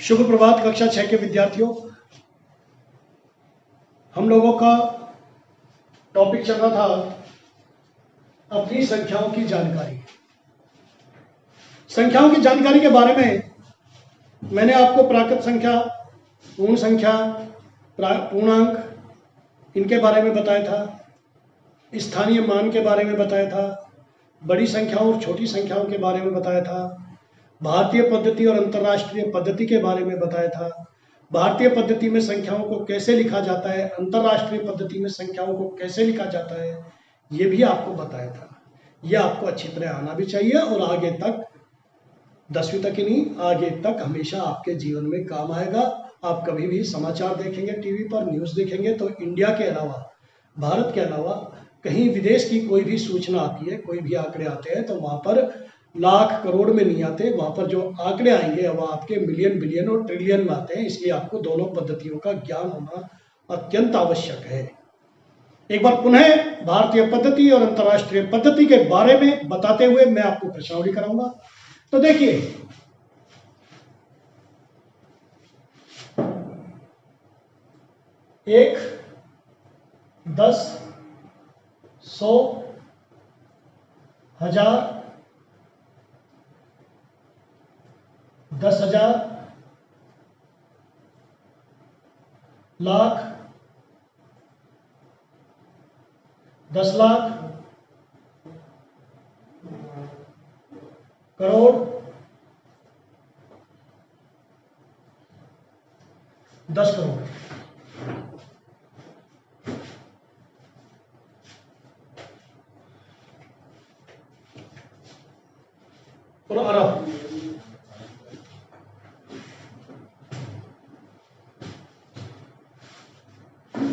शुभ प्रभात कक्षा 6 के विद्यार्थियों। हम लोगों का टॉपिक चल रहा था अपनी संख्याओं की जानकारी। संख्याओं की जानकारी के बारे में मैंने आपको प्राकृत संख्या, पूर्ण संख्या, पूर्णांक इनके बारे में बताया था, स्थानीय मान के बारे में बताया था, बड़ी संख्याओं और छोटी संख्याओं के बारे में बताया था, भारतीय पद्धति और अंतर्राष्ट्रीय पद्धति के बारे में बताया था, भारतीय पद्धति में संख्याओं को कैसे लिखा जाता है, अंतर्राष्ट्रीय पद्धति में संख्याओं को कैसे लिखा जाता है, ये भी आपको बताया था। ये आपको अच्छी तरह आना भी चाहिए और आगे तक 10वीं तक ही नहीं, आगे तक हमेशा आपके जीवन में काम आएगा। आप कभी भी समाचार देखेंगे, टीवी पर न्यूज़ देखेंगे तो इंडिया के अलावा, भारत के अलावा कहीं विदेश की कोई भी सूचना आती है, कोई भी आंकड़े आते हैं तो वहाँ पर लाख करोड़ में नहीं आते, वहाँ पर जो आंकड़े आएंगे वह आपके मिलियन, बिलियन और ट्रिलियन में आते हैं। इसलिए आपको दोनों पद्धतियों का ज्ञान होना अत्यंत आवश्यक है। एक बार पुनः भारतीय पद्धति और अंतर्राष्ट्रीय पद्धति के बारे में बताते हुए मैं आपको प्रश्नावली कराऊंगा। तो देखिए, एक, 10, 100, 1000, 10,000, लाख, 10 लाख, करोड़, 10 करोड़। और अरब।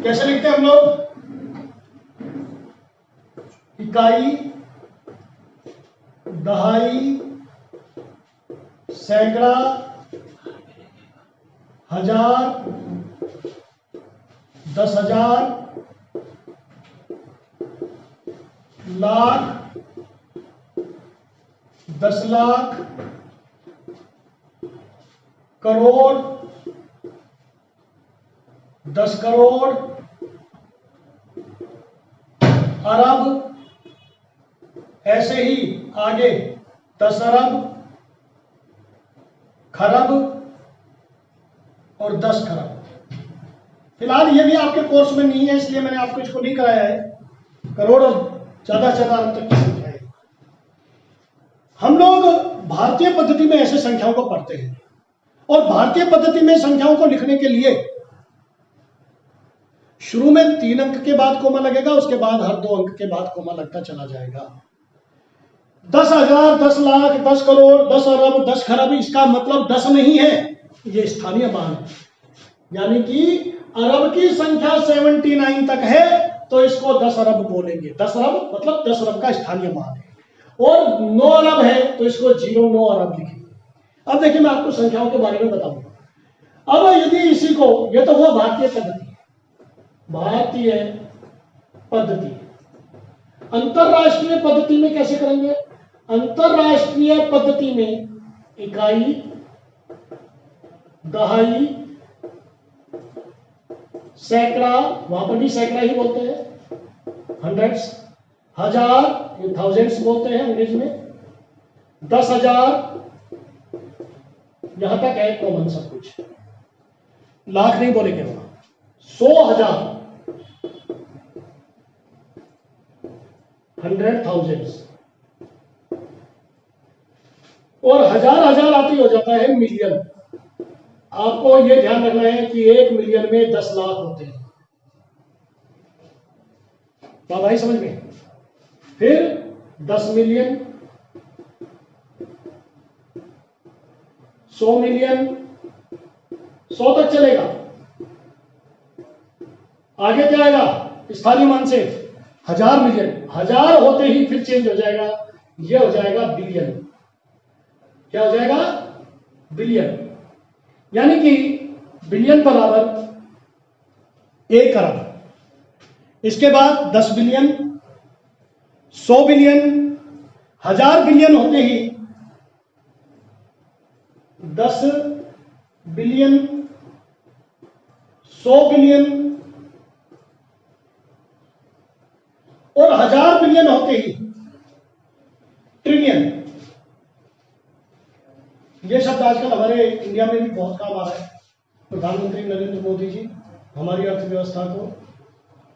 कैसे लिखते हैं हम लोग? इकाई, दहाई, सैकड़ा, हजार, 10,000, लाख, 10 लाख, करोड़, 10 करोड़, अरब, ऐसे ही आगे 10 अरब, खरब और 10 खरब। फिलहाल ये भी आपके कोर्स में नहीं है, इसलिए मैंने आपको इसको नहीं कराया है। करोड़ और ज्यादा से ज्यादा अरब तक की संख्या है। हम लोग भारतीय पद्धति में ऐसे संख्याओं को पढ़ते हैं और भारतीय पद्धति में संख्याओं को लिखने के लिए शुरू में 3 अंक के बाद कोमा लगेगा, उसके बाद हर 2 अंक के बाद कोमा लगता चला जाएगा। 10,000, 10 लाख, 10 करोड़, 10 अरब, 10 खरब, इसका मतलब 10 नहीं है, ये स्थानीय मान है। यानी कि अरब की संख्या 79 तक है तो इसको 10 अरब बोलेंगे। 10 अरब मतलब 10 अरब का स्थानीय मान है। और 9 अरब है तो इसको 09 अरब लिखेंगे। अब देखिए, मैं आपको संख्याओं के बारे में बताऊंगा। अब यदि इसी को, ये तो वो भारतीय पद्धति है, भारतीय पद्धति। अंतरराष्ट्रीय पद्धति में कैसे करेंगे? अंतरराष्ट्रीय पद्धति में इकाई, दहाई, सैकड़ा, वहां पर भी सैकड़ा ही बोलते हैं, हंड्रेड्स, हजार, थाउजेंड्स बोलते हैं अंग्रेजी में, 10,000, यहां तक है कॉमन सब कुछ, लाख नहीं बोलेंगे वहां, 100,000, 100,000 और हजार आती हो जाता है मिलियन। आपको यह ध्यान रखना है कि 1 मिलियन में 10 लाख होते हैं। क्या भाई समझ में? फिर 10 मिलियन, 100 मिलियन, 100 तक चलेगा। आगे क्या आएगा स्थानीय मान से? 1000 मिलियन, 1000 होते ही फिर चेंज हो जाएगा, यह हो जाएगा बिलियन। क्या हो जाएगा? बिलियन। यानी कि बिलियन बराबर 1 अरब। इसके बाद 10 बिलियन, 100 बिलियन, 1000 बिलियन होते ही 10 बिलियन, 100 बिलियन और 1000 बिलियन होते ही ट्रिलियन। ये शब्द आजकल हमारे इंडिया में भी बहुत काम आ रहा है। प्रधानमंत्री नरेंद्र मोदी जी हमारी अर्थव्यवस्था को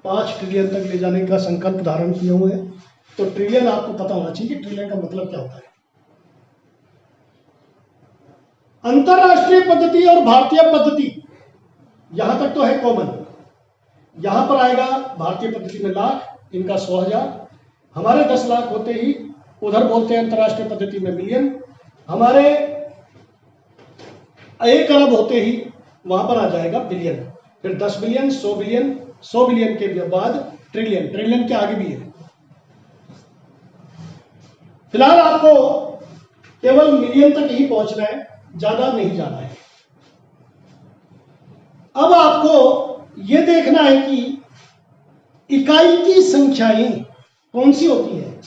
5 ट्रिलियन तक ले जाने का संकल्प धारण किए हुए हैं। तो ट्रिलियन आपको पता होना चाहिए कि ट्रिलियन का मतलब क्या होता है। अंतरराष्ट्रीय पद्धति और भारतीय पद्धति यहां तक तो है कॉमन। यहां पर आएगा भारतीय पद्धति में लाख, इनका 100,000, हमारे 10 लाख होते ही उधर बोलते हैं अंतरराष्ट्रीय पद्धति में मिलियन, हमारे 1 अरब होते ही वहां पर आ जाएगा बिलियन, फिर 10 बिलियन, 100 बिलियन, 100 बिलियन के बाद ट्रिलियन, ट्रिलियन के आगे भी है। फिलहाल आपको केवल मिलियन तक ही पहुंचना है, ज्यादा नहीं जाना है। अब आपको यह देखना है कि इकाई की संख्याएं कौन सी होती है।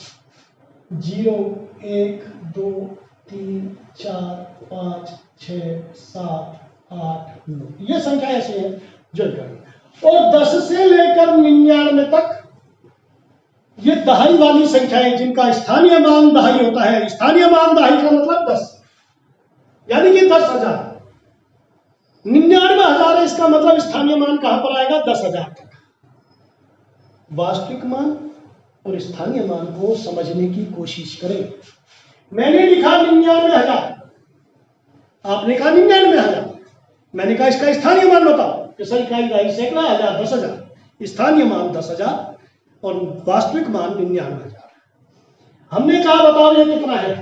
0, 1, 2, 3, 4, 5, 6, 7, 8, 9 ये संख्या ऐसी है जो इकाई। और 10 से लेकर 99 तक ये दहाई वाली संख्याएं जिनका स्थानीय मान दहाई होता है। स्थानीय मान दहाई का मतलब 10, यानी कि 10,000। 99,000 है, इसका मतलब स्थानीय मान कहां पर आएगा, 10,000 तक। वास्तविक मान और स्थानीय मान को समझने की कोशिश करें। मैंने लिखा 99,000, आपने कहा 99,000, मैंने कहा इसका स्थानीय मान बताओ कि सर इकाई, दहाई, सैकड़ा, हजार, 10,000। स्थानीय मान 10,000 और वास्तविक मान 99,000। हमने कहा बताओ ये कितना है।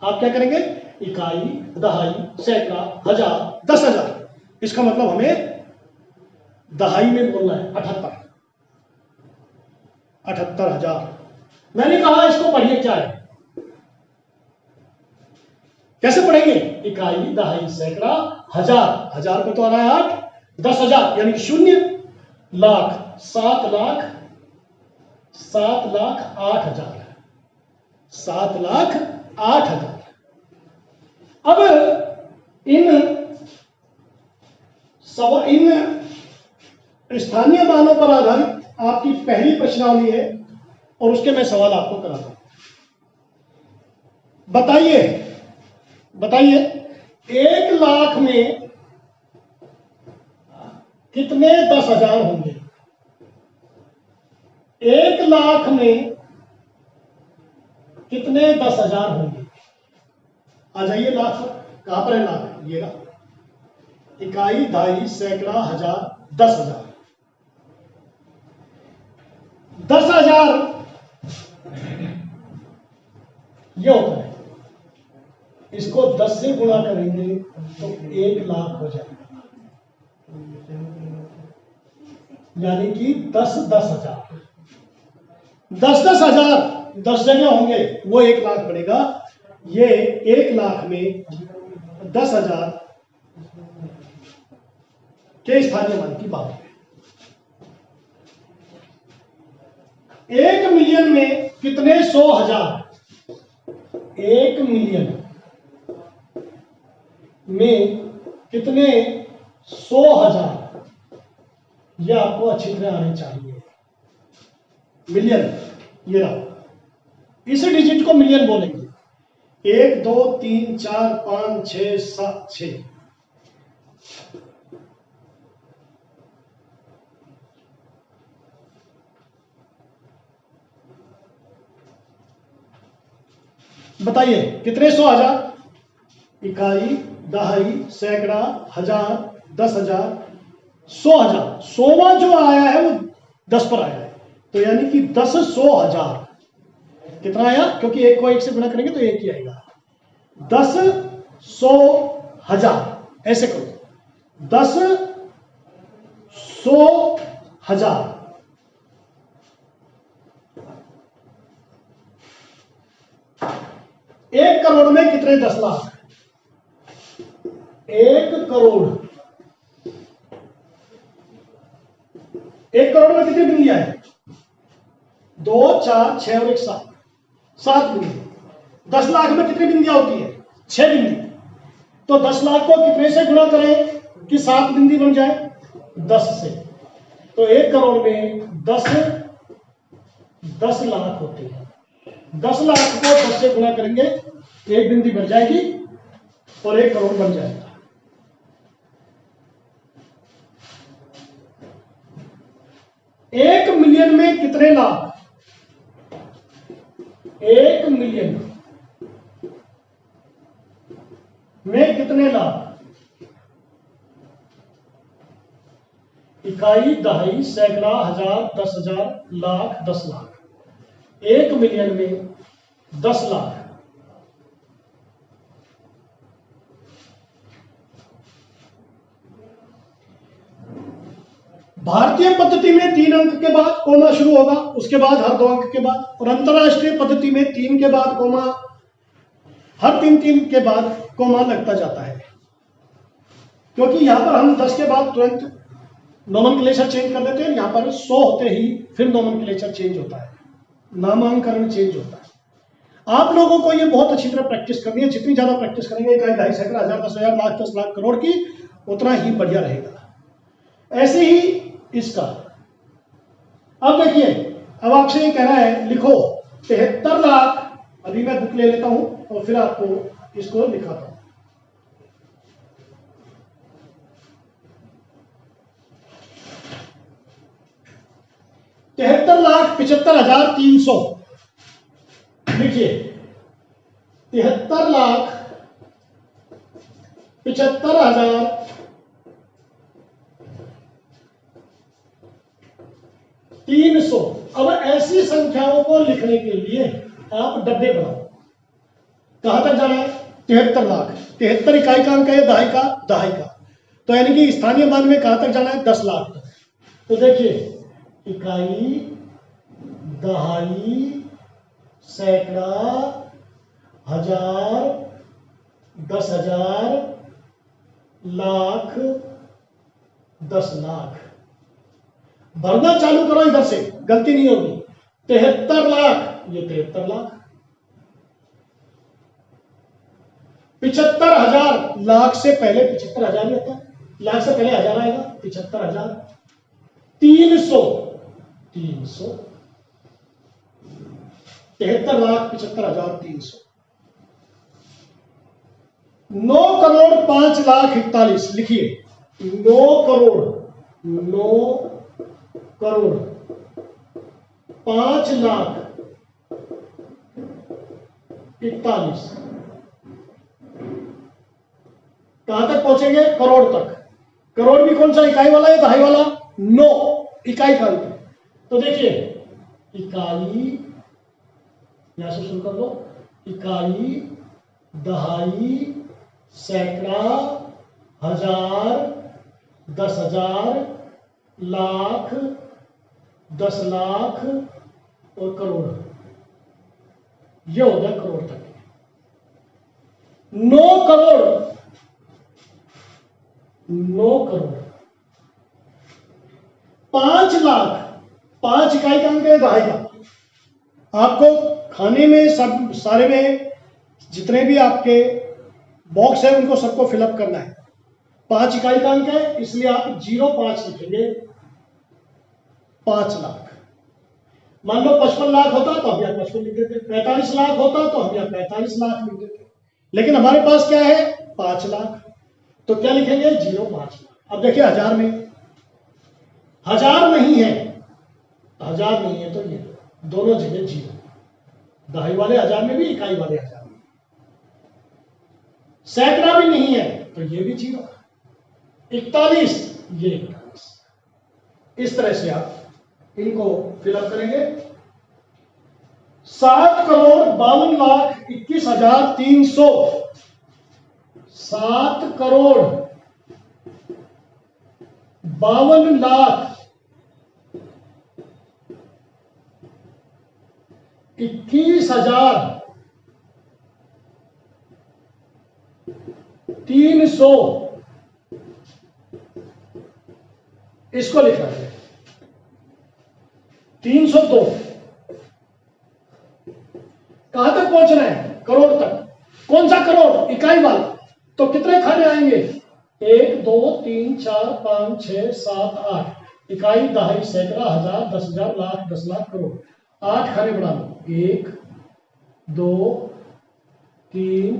आप क्या करेंगे, इकाई, दहाई, सैकड़ा, हजार, 10,000। इसका मतलब हमें दहाई में बोलना है 78,000। मैंने कहा इसको पढ़िए क्या है, कैसे पढ़ेंगे, इकाई, दहाई, सैकड़ा, हजार, हजार पे तो आ रहा है 8, 10,000 यानी कि 0, लाख, 7,08,000, 7,08,000। अब इन स्थानीय मानों पर आधारित आपकी पहली प्रश्नावली है और उसके मैं सवाल आपको कराता हूं। बताइए 1 लाख में कितने 10,000 होंगे। 1 लाख में कितने 10,000 होंगे। आ जाइए लाख पर, कहां पर है लाख, ये रहा। इकाई, दहाई, सैकड़ा, हजार, 10,000। 10,000 ये होता है, इसको 10 से गुणा करेंगे तो 1 लाख हो जाएगा, यानी कि 10,000। 10,000 10 जगह होंगे, वो 1 लाख बनेगा। ये 1 लाख में 10,000 के स्थानीय मान की बात है। 1 मिलियन में कितने 100,000, 1 मिलियन में कितने 100,000, यह आपको अच्छी तरह आनी चाहिए। मिलियन ये रहा, इस डिजिट को मिलियन बोलेंगे। 1, 2, 3, 4, 5, 6, 7, 6। बताइए कितने 100,000, इकाई, दहाई, सैकड़ा, हजार, 10,000, 100,000। 100वां जो आया है वो 10 पर आया है, तो यानी कि 10 100,000 कितना आया, क्योंकि 1 को 1 से गुणा करेंगे तो 1 ही आएगा। 10 100,000 ऐसे करो, 10 100,000। एक करोड़ में कितने 10 लाख, 1 करोड़, 1 करोड़ में कितनी बिंदियां है, 2, 4, 6 और 1 7 बिंदी। 10 लाख में कितनी बिंदियां होती है, 6 बिंदी। तो 10 लाख को कितने से गुणा करें कि 7 बिंदी बन जाए? 10 से। तो 1 करोड़ में 10 लाख होते हैं। 10 लाख को 10 से गुणा करेंगे, 1 बिंदी बन जाएगी और 1 करोड़ बन जाएगा। एक मिलियन में कितने लाख? 1 मिलियन में कितने लाख? इकाई, दहाई, सैकड़ा, हजार, 10,000, लाख, 10 लाख। 1 मिलियन में 10 लाख। भारतीय पद्धति में 3 अंक के बाद कोमा शुरू होगा, उसके बाद हर 2 अंक के बाद, और अंतरराष्ट्रीय पद्धति में 3 के बाद कोमा, हर 3 के बाद कोमा लगता जाता है। क्योंकि यहां पर हम 10 के बाद तुरंत नोमेनक्लेचर चेंज कर देते हैं, यहां पर 100 होते ही फिर नोमेनक्लेचर चेंज होता है, नामांकन चेंज होता है। आप लोगों को ये बहुत अच्छी तरह प्रैक्टिस करनी है। जितनी ज्यादा प्रैक्टिस करेंगे, इकाई, दहाई, सैकड़ा, हजार, 10,000, लाख, 10 लाख, करोड़ की, उतना ही बढ़िया रहेगा। ऐसे ही इसका। अब देखिए, अब आपसे ये कहना है लिखो 73 लाख। अभी मैं बुक ले लेता हूं और फिर आपको इसको लिखाता हूं। 73,75,300 लिखिए। 73,75,300। अब ऐसी संख्याओं को लिखने के लिए आप डब्बे बनाओ। कहां तक जाना है? 73 लाख। 73 इकाई का अंक है, दहाई का, दहाई का। तो यानी कि स्थानीय मान में कहां तक जाना है? 10 लाख तक। तो देखिए, इकाई, दहाई, सैकड़ा, हजार, 10,000, लाख, 10 लाख। भरना चालू करो इधर से, गलती नहीं होगी। 73 लाख, ये 73 लाख। 75,000, लाख से पहले 75,000 ही होता है, लाख से पहले हजार आएगा, 75,000। 300, 73,75,300। 9 करोड़ 5,41,000 लिखिए। 9 करोड़ 5,41,000। कहां तक पहुंचेंगे? करोड़ तक। करोड़ भी कौन सा, इकाई वाला या दहाई वाला? 9 इकाई का अंक। तो देखिए, इकाई, यहां से शुरू कर दो। इकाई, दहाई, सैकड़ा, हजार, 10,000, लाख, 10 लाख और करोड़। यह हो गया करोड़ तक। 9 करोड़ 5 लाख। 5 इकाई का अंक है, दहाई का। आपको खाने में सब सारे में जितने भी आपके बॉक्स है उनको सबको फिलअप करना है। 5 इकाई का अंक है, इसलिए आप 05 लिखेंगे। 5 लाख। मान लो 55 लाख होता तो हम यहाँ 55 लिख देते, 45 लाख होता तो हम यहाँ 45 लाख लिख देते, लेकिन हमारे पास क्या है? 5 लाख। तो क्या लिखेंगे? 05 लाख। अब देखिए, हजार में, हजार नहीं है, हजार नहीं है तो ये दोनों जगह 0। दहाई वाले हजार में भी, इकाई वाले हजार में। सैकड़ा भी नहीं है तो ये भी 0। 41, ये 41। इस तरह से आप इनको फिलअप करेंगे। 7,52,21,300। 7,52,21,300 इसको लिखना है। 302 कहां तक पहुंचना है? करोड़ तक। कौन सा करोड़? इकाई वाला। तो कितने खाने आएंगे? 1 2 3 4 5 6 7 8। इकाई, दहाई, सैकड़ा, हजार, 10,000, लाख, 10 लाख, करोड़। 8 खाने बढ़ा लो। 1 2 3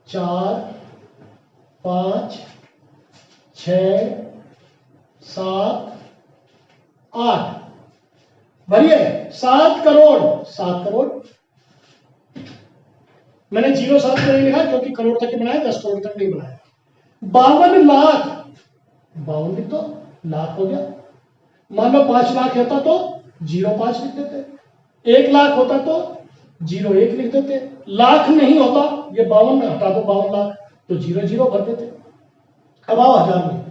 4 5 6 7 8। भरिए 7 करोड़। 7 करोड़। मैंने 07 नहीं लिखा क्योंकि करोड़ तक ही बनाया, 10 करोड़ तक नहीं बनाया। 52 लाख। 52 लिख दो, लाख हो गया। मान लो 5 लाख होता तो 05 लिख देते। 1 लाख होता तो 01 लिख देते। लाख नहीं होता, ये 52 में हटा दो 52 लाख, तो 00 भर देते। अब आओ हजार में।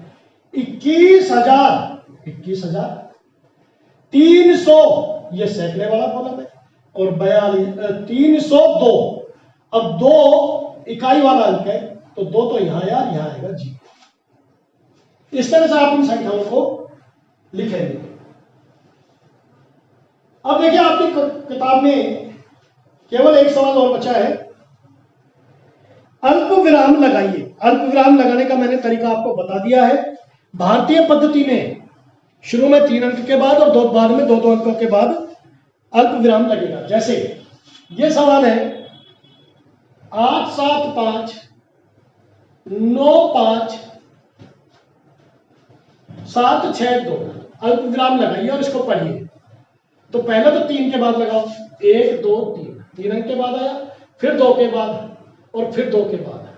21,000। 21,000। 300, ये सैकड़े वाला कॉलम है। और 42 302। अब 2 इकाई वाला अंक है, तो 2 तो यहां आया, यहां आएगा 0। इस तरह से आप इन संख्याओं को लिखेंगे। अब देखिए आपकी किताब में केवल एक सवाल और बचा है। अल्प विराम लगाइए। अल्प विराम लगाने का मैंने तरीका आपको बता दिया है। भारतीय पद्धति में शुरू में 3 अंक के बाद और बाद में 2 अंकों के बाद अल्प विराम लगेगा। जैसे ये सवाल है 8 7 5 9 5 7 6 2। अल्प विराम लगाइए और इसको पढ़िए। तो पहले तो 3 के बाद लगाओ। 1 2 3 अंक के बाद आया, फिर 2 के बाद, और फिर 2 के बाद।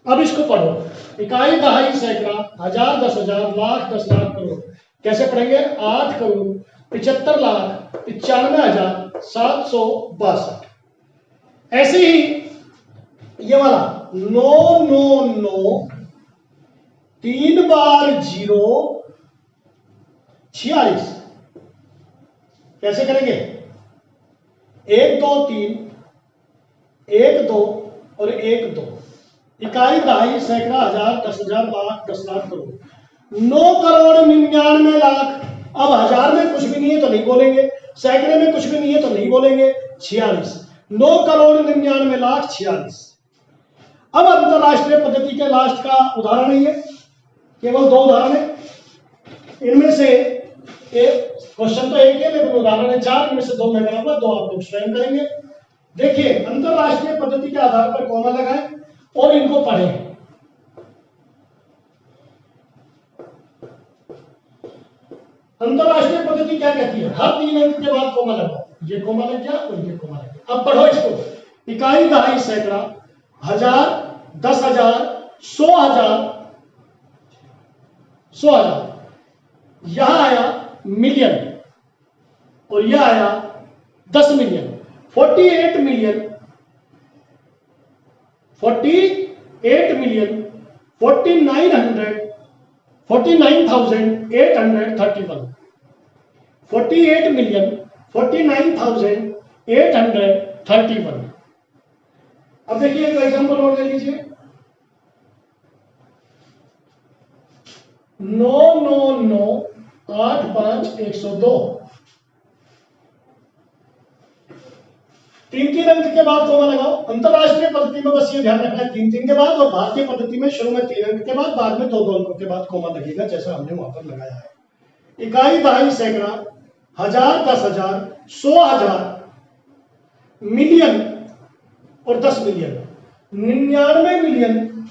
अब इसको पढ़ो। इकाई, दहाई, सैकड़ा, हजार, 10,000, लाख, 10 लाख, करोड़। कैसे पढ़ेंगे? 8 करोड़ 75 लाख 95,762। ऐसे ही ये वाला 9 9 9 3 बार 0 46। कैसे करेंगे? 1 2 3 1 2 और 1 2। इकाई, दहाई, सैकड़ा, हजार, 10,000, लाख, 10 लाख, करोड़। 9 करोड़ 99 लाख। अब हजार में कुछ भी नहीं है तो नहीं बोलेंगे, सैकड़े में कुछ भी नहीं है तो नहीं बोलेंगे। 46। 9 करोड़ 99 लाख 46। अब अंतरराष्ट्रीय पद्धति के लास्ट का उदाहरण है ये, केवल 2 उदाहरण है। इनमें से एक क्वेश्चन तो एक है, लेकिन उदाहरण है 4। इनमें से 2 मैं कराऊंगा, 2 आप लोग स्वयं करेंगे। देखिए, अंतरराष्ट्रीय पद्धति के आधार पर कॉमा लगाएं और इनको पढ़ें। अंतरराष्ट्रीय पद्धति क्या कहती है? हर 3 अंक के बाद कॉमा लगाओ। ये कॉमा लग गया और ये कॉमा लग गया। अब पढ़ो इसको। इकाई, दहाई, सैकड़ा, हजार, 10,000, 100,000, 100,000। यहां आया मिलियन और यह आया 10 मिलियन। 48 million 49,831 48 million 49,831। अब देखिए एक एग्जांपल और ले लीजिए। 9 9 9 8 5 102। 3 अंक के बाद कॉमा लगाओ। अंतरराष्ट्रीय पद्धति में बस ये ध्यान रखना है 3 के बाद, और भारतीय पद्धति में शुरू में 3 अंक के बाद, बाद में 2 अंकों के बाद कॉमा लगेगा, जैसा हमने वहां पर लगाया है। इकाई, दहाई, सैकड़ा, हजार, 10,000, 100,000, मिलियन और 10 मिलियन। 99 मिलियन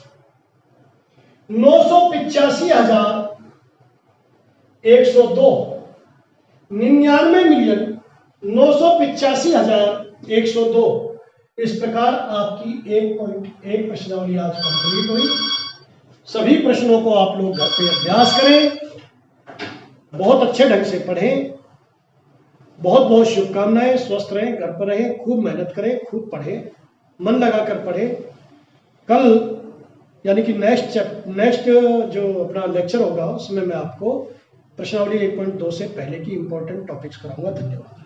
985,102। 99 मिलियन 985,102। इस प्रकार आपकी 1.1 प्रश्नावली आज कंप्लीट हुई। सभी प्रश्नों को आप लोग घर पे अभ्यास करें, बहुत अच्छे ढंग से पढ़ें। बहुत बहुत शुभकामनाएं। स्वस्थ रहें, घर पर रहें, खूब मेहनत करें, खूब पढ़ें, मन लगाकर पढ़ें। कल यानी कि नेक्स्ट जो अपना लेक्चर होगा उसमें मैं आपको प्रश्नावली 1.2 से पहले की इंपॉर्टेंट टॉपिक्स कराऊंगा। धन्यवाद।